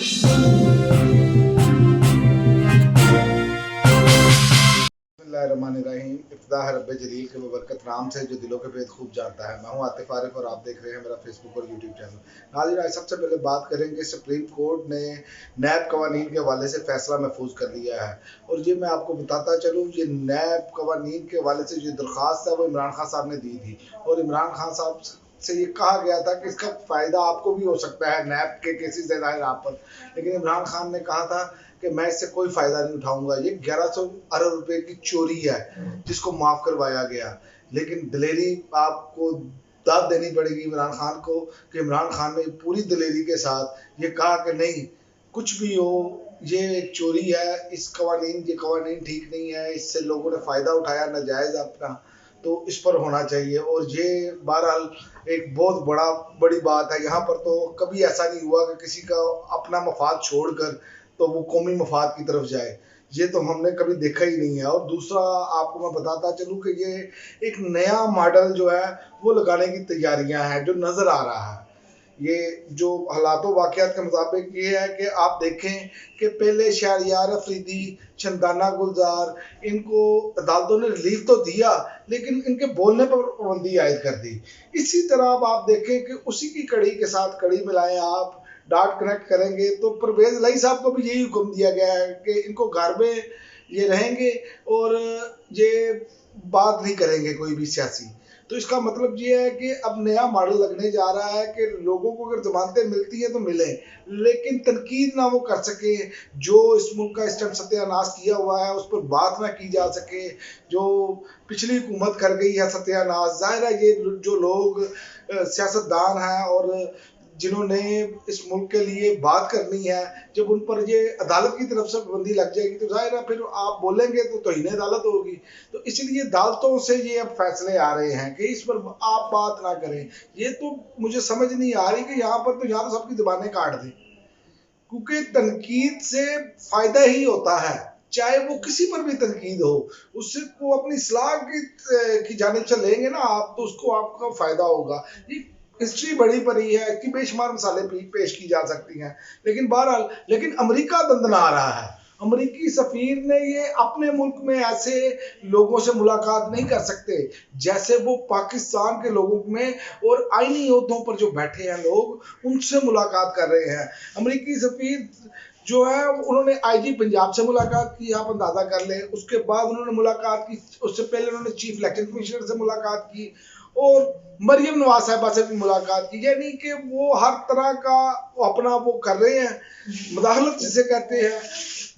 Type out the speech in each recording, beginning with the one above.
बिस्मिल्लाहिर्रहमानिर्रहीम। इब्तिदा है रब्बे जलील के बबरकत नाम से जो दिलों के भेद खूब जानता है। मैं हूं आतिफ आरिफ और आप देख रहे हैं मेरा फेसबुक और यूट्यूब चैनल। नाज़रीन, आज सबसे पहले बात करेंगे सुप्रीम कोर्ट ने नैब कवानीन के हवाले से फैसला महफूज कर लिया है। और ये मैं आपको बताता चलूँ, ये नैब कवानीन के हवाले से जो दरख्वास्त है वो इमरान खान साहब ने दी थी। और इमरान खान साहब से ये कहा गया था कि इसका फ़ायदा आपको भी हो सकता है नैब के केसेस है ज़ाहिर आप पर। लेकिन इमरान खान ने कहा था कि मैं इससे कोई फ़ायदा नहीं उठाऊंगा। ये 1100 अरब रुपए की चोरी है जिसको माफ़ करवाया गया। लेकिन दिलेरी आपको दाद देनी पड़ेगी इमरान खान को कि इमरान खान ने पूरी दिलेरी के साथ ये कहा कि नहीं, कुछ भी हो, ये एक चोरी है, ये कवानीन ठीक नहीं है, इससे लोगों ने फ़ायदा उठाया नाजायज़ अपना, तो इस पर होना चाहिए। और ये बहरहाल एक बहुत बड़ी बात है। यहाँ पर तो कभी ऐसा नहीं हुआ कि किसी का अपना मफाद छोड़कर तो वो कौमी मफाद की तरफ जाए, ये तो हमने कभी देखा ही नहीं है। और दूसरा आपको मैं बताता चलूँ कि ये एक नया मॉडल जो है वो लगाने की तैयारियां हैं जो नज़र आ रहा है। ये जो हालातों वाक़यात के मुताबिक ये है कि आप देखें कि पहले शहरयार अफरीदी, चंदाना गुलजार, इनको अदालतों ने रिलीफ तो दिया लेकिन इनके बोलने पर पाबंदी आयद कर दी। इसी तरह अब आप देखें कि उसी की कड़ी के साथ कड़ी मिलाएं, आप डॉट कनेक्ट करेंगे तो परवेज लाई साहब को भी यही हुक्म दिया गया है कि इनको घर में ये रहेंगे और ये बात नहीं करेंगे कोई भी सियासी। तो इसका मतलब ये है कि अब नया मॉडल लगने जा रहा है कि लोगों को अगर जमानतें मिलती हैं तो मिले, लेकिन तनकीद ना वो कर सके, जो इस मुल्क का इस टाइम सत्यानाश किया हुआ है उस पर बात ना की जा सके, जो पिछली हुकूमत कर गई है सत्यानाश। जाहिर है ये जो लोग सियासतदान हैं और जिन्होंने इस मुल्क के लिए बात करनी है, जब उन पर ये अदालत की तरफ से पाबंदी लग जाएगी तो जाहिर है फिर आप बोलेंगे तो तौहीन अदालत होगी। तो इसलिए अदालतों से ये अब फैसले आ रहे हैं कि इस पर आप बात ना करें। ये तो मुझे समझ नहीं आ रही कि यहाँ तो सबकी जुबानें काट दें, क्योंकि तनकीद से फायदा ही होता है, चाहे वो किसी पर भी तनकीद हो, उससे वो अपनी इस्लाह की जानिब चलेंगे ना आप, तो उसको आपका फायदा होगा। ये हिस्ट्री बड़ी पड़ी है कि बेशुमार मिसालें पेश की जा सकती हैं, लेकिन बहरहाल अमेरिका दंदना रहा है। अमेरिकी सफीर ने ये अपने मुल्क में ऐसे लोगों से मुलाकात नहीं कर सकते जैसे वो पाकिस्तान के लोगों में और आईनी ओहदों पर जो बैठे हैं लोग उनसे मुलाकात कर रहे हैं। अमेरिकी सफीर जो है उन्होंने आईजी पंजाब से मुलाकात की, आप अंदाजा कर लें। उसके बाद उन्होंने मुलाकात की, उससे पहले उन्होंने चीफ इलेक्शन कमिश्नर से मुलाकात की और मरियम नवाज साहिबा से भी मुलाकात की। यानी कि वो हर तरह का अपना वो कर रहे हैं, मुदाखलत जिसे कहते हैं,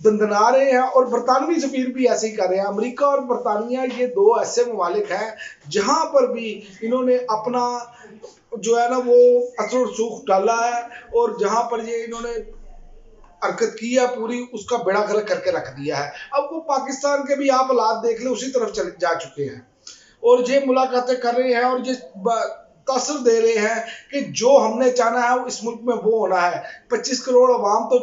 दंदना रहे हैं। और बरतानवी सफीर भी ऐसे ही कर रहे हैं। अमेरिका और बरतानिया ये दो ऐसे ममालिक हैं जहां पर भी इन्होंने अपना जो है ना वो असर रसूख डाला है, और जहां पर ये इन्होंने हरकत की है पूरी, उसका बेड़ा गर्क करके रख दिया है। अब वो पाकिस्तान के भी आप हालात देख ले, उसी तरफ चले जा चुके हैं और ये मुलाकातें कर रहे हैं और ये तासर दे रहे हैं कि जो हमने चाहना है इस मुल्क में वो होना है। 25 करोड़ अवाम तो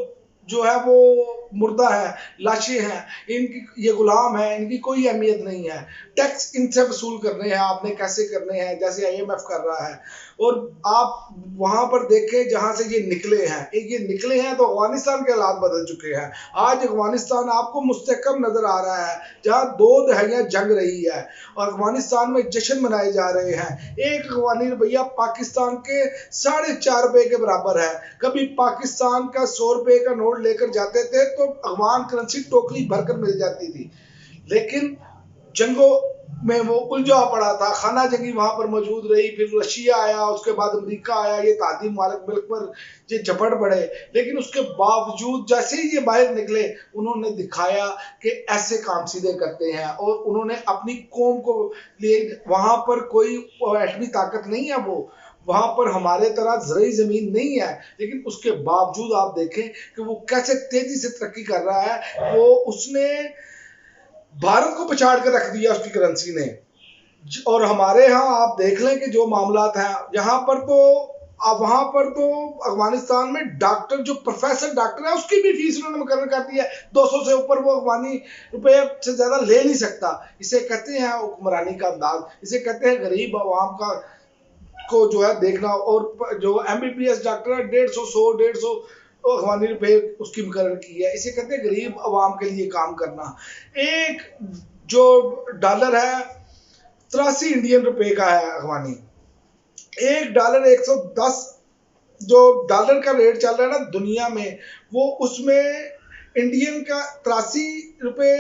जो है वो मुर्दा है, लाशें हैं, इनकी ये गुलाम है, इनकी कोई अहमियत नहीं है। टैक्स इनसे वसूल करने हैं आपने, कैसे करने हैं, जैसे IMF कर रहा है। और आप वहां पर देखें जहां से ये निकले हैं तो अफगानिस्तान के हालात बदल चुके हैं। आज अफगानिस्तान आपको मुस्तहकम नजर आ रहा है, जहां 2 दहाइयां जंग रही है और अफगानिस्तान में जश्न मनाए जा रहे हैं। एक अफगानी रुपया पाकिस्तान के 4.5 रुपए के बराबर है। कभी पाकिस्तान का 100 रुपए का नोट लेकर जाते थे तो अफगान करेंसी टोकरी भरकर मिल जाती थी, लेकिन जंगों में वो उलझा पड़ा था, खाना जंगी वहां पर मौजूद रही। फिर रशिया आया, उसके बाद अमेरिका आया, ये तादी मुल्क पर ये झपट पड़े। लेकिन उसके बावजूद जैसे ही ये बाहर निकले उन्होंने दिखाया कि ऐसे काम सीधे करते हैं और उन्होंने अपनी कौम को लिए, वहां पर कोई एटमी ताकत नहीं है, वो वहां पर हमारे तरह ज़रई ज़मीन नहीं है, लेकिन उसके बावजूद आप देखें कि वो कैसे तेजी से तरक्की कर रहा है। वो उसने भारत को पछाड़ कर रख दिया उसकी करेंसी ने। और हमारे यहाँ आप देख लें कि जो मामलात हैं यहाँ पर तो वहां पर तो अफगानिस्तान में डॉक्टर, जो प्रोफेसर डॉक्टर है, उसकी भी फीस उन्होंने मुकर्रर कर दी है। 200 से ऊपर वो अफगानी रुपए से ज्यादा ले नहीं सकता। इसे कहते हैं हुक्मरानी का अंदाज, इसे कहते हैं गरीब आवाम का को जो है देखना। और जो MBBS डॉक्टर है 150, 100, 150 अफगानी रुपए उसकी मुकर्रर की है। इसे कहते हैं गरीब आवाम के लिए काम करना। एक जो डॉलर है 83 इंडियन रुपए का है अफगानी। एक डॉलर 110 जो डॉलर का रेट चल रहा है ना दुनिया में, वो उसमें इंडियन का 83 रुपए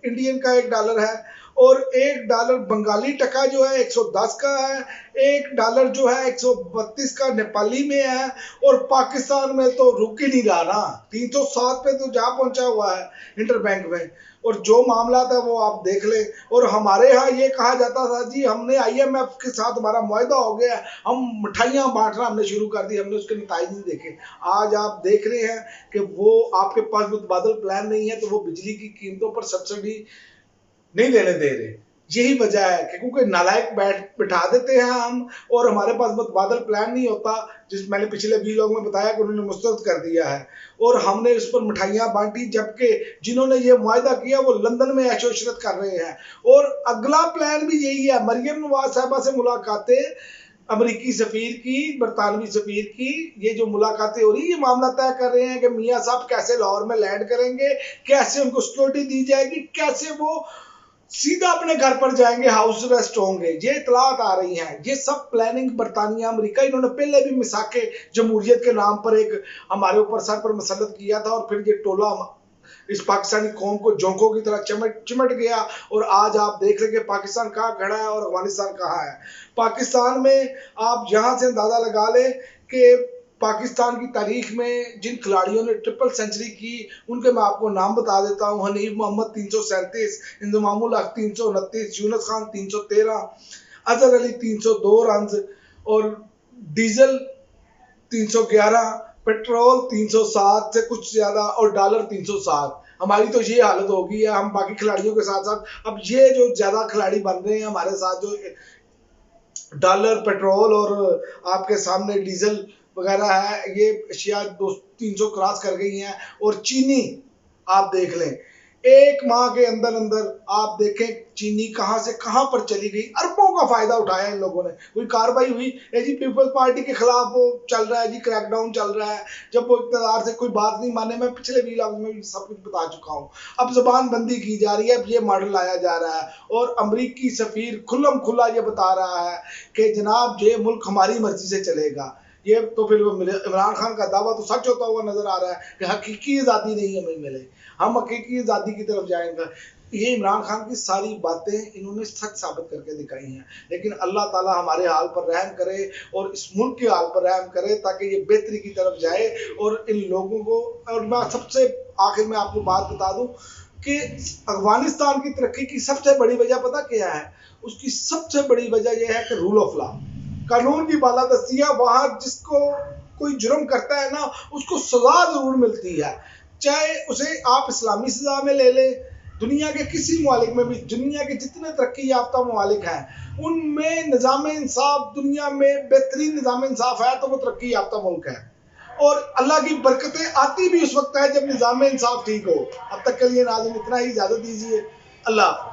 इंडियन का एक डॉलर है। और एक डॉलर बंगाली टका जो है 110 का है। एक डॉलर जो है 132 का नेपाली में है। और पाकिस्तान में तो रुक ही नहीं रहा ना, 307 पे तो जा पहुंचा हुआ है इंटरबैंक में। और जो मामला था वो आप देख ले। और हमारे यहाँ ये कहा जाता था जी हमने IMF के साथ हमारा मुआहदा हो गया, हम मिठाइयाँ बांटना हमने शुरू कर दी, हमने उसके नतीजे नहीं देखे। आज आप देख रहे हैं कि वो आपके पास मुतबादल प्लान नहीं है तो वो बिजली की कीमतों पर सब्सिडी नहीं देने दे रहे। यही वजह है कि क्योंकि नालायक बिठा देते हैं हम, और हमारे पास मुतबादल प्लान नहीं होता, जिस मैंने पिछले वीडियो में बताया कि उन्होंने मुस्तरद कर दिया है और हमने उस पर मिठाइयाँ बांटी, जबकि जिन्होंने ये मुआहदा किया वो लंदन में ऐशो इशरत कर रहे हैं। और अगला प्लान भी यही है। मरियम नवाज साहबा से मुलाकातें, अमेरिकी सफीर की, बरतानवी सफीर की, ये जो मुलाकातें हो रही, ये मामला तय कर रहे हैं कि मियाँ साहब कैसे लाहौर में लैंड करेंगे, कैसे उनको सिक्योरिटी दी जाएगी, कैसे वो सीधा अपने घर पर जाएंगे, हाउस अरेस्ट होंगे। ये इतलात आ रही हैं। ये सब प्लानिंग बरतानिया, अमेरिका, इन्होंने पहले भी मिसाके जमहूरियत के नाम पर एक हमारे ऊपर सर पर मुसल्लत किया था और फिर ये टोला इस पाकिस्तानी कौम को जोंकों की तरह चिमट गया। और आज आप देख रहे कि पाकिस्तान कहाँ खड़ा है और अफगानिस्तान कहाँ है। पाकिस्तान में आप यहाँ से अंदाजा लगा लें कि पाकिस्तान की तारीख में जिन खिलाड़ियों ने ट्रिपल सेंचुरी की, उनके मैं आपको नाम बता देता हूँ। हनीफ मोहम्मद 337, इंजमामुल हक 329, यूनुस खान 313, अजहर अली 302 रन और डीजल 311, पेट्रोल 307 से कुछ ज्यादा और डॉलर 307। हमारी तो ये हालत हो गई है। हम बाकी खिलाड़ियों के साथ साथ अब ये जो ज्यादा खिलाड़ी बन रहे हैं हमारे साथ, जो डॉलर, पेट्रोल और आपके सामने डीजल वगैरह है, ये अशिया 200-300 क्रॉस कर गई हैं। और चीनी आप देख लें, एक माह के अंदर अंदर आप देखें चीनी कहां से कहां पर चली गई। अरबों का फायदा उठाया इन लोगों ने। कोई कार्रवाई हुई है जी पीपल्स पार्टी के खिलाफ, वो चल रहा है जी, क्रैकडाउन चल रहा है। जब वो इक़्तिदार से कोई बात नहीं माने, मैं पिछले वीडियो में भी सब कुछ बता चुका हूँ। अब जबान बंदी की जा रही है, अब ये मॉडल लाया जा रहा है। और अमरीकी सफीर खुल्लम खुल्ला ये बता रहा है कि जनाब ये मुल्क हमारी मर्जी से चलेगा। ये तो फिर इमरान खान का दावा तो सच होता हुआ नजर आ रहा है कि हकीकी आज़ादी नहीं हमें मिले, हम हकीकी आज़ादी की तरफ जाएंगे। ये इमरान खान की सारी बातें इन्होंने सच साबित करके दिखाई हैं। लेकिन अल्लाह ताला हमारे हाल पर रहम करे और इस मुल्क के हाल पर रहम करे ताकि ये बेहतरी की तरफ जाए। और इन लोगों को, और मैं सबसे आखिर में आपको बात बता दूं कि अफगानिस्तान की तरक्की की सबसे बड़ी वजह पता क्या है? उसकी सबसे बड़ी वजह यह है कि रूल ऑफ लॉ, कानून की बालादस्ती है। वहां जिसको कोई जुर्म करता है ना, उसको सजा जरूर मिलती है, चाहे उसे आप इस्लामी सजा में ले ले। दुनिया के किसी मुमालिक में भी, दुनिया के जितने तरक्की याफ्ता मुमालिक हैं उनमें निज़ाम इंसाफ, दुनिया में बेहतरीन निज़ाम इंसाफ है तो वो तरक्की याफ्ता मुल्क है। और अल्लाह की बरकतें आती भी उस वक्त है जब निज़ाम इंसाफ ठीक हो। अब तक के लिए नाज़रीन इतना ही, इजाज़त दीजिए। अल्लाह।